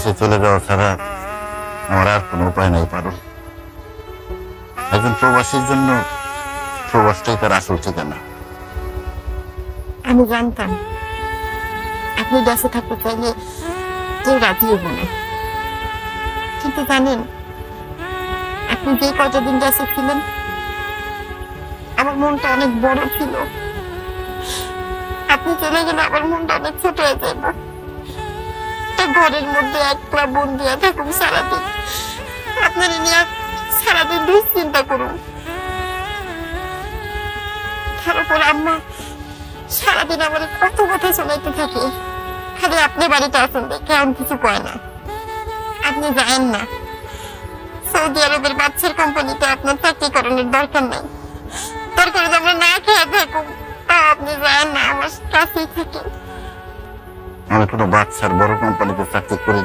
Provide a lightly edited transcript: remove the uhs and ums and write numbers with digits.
দেশে চলে যাওয়া ছাড়া আমার আর কোনো উপায় নাই পারুল। একজন প্রবাসীর জন্য প্রবাসটাই তার আসল ঠিকানা। আমি জানতাম আপনি দেশে থাকতে চাইলে কেউ রাজি হবো না, কিন্তু জানেন আপনি যে কতদিন দেশে ছিলেন আমার মনটা অনেক বড় ছিল। আপনি চলে গেলে আমার মনটা অনেক ছোট হয়ে যাবে। ঘরের মধ্যে একলা বন্ধু থাকুন সারাদিন, আপনার নিয়ে সারাদিন দুশ্চিন্তা করুন। তারপর আম্মা সারাদিন আমার কত কথা শোনাইতে থাকে, খালি আপনি বাড়িতে আসেন কেমন কিছু কয় না। আপনি যায়েন না, সৌদি আরবের বাচ্চার কোম্পানিতে আপনার চাকরি করানোর দরকার নেই। দরকার আমরা না খেয়ে থাকুন, তাও আপনি যায়েন না, আমার কাছেই থাকেন। আমি কোনো বাচ্চার বড় কোম্পানিতে চাকরি করি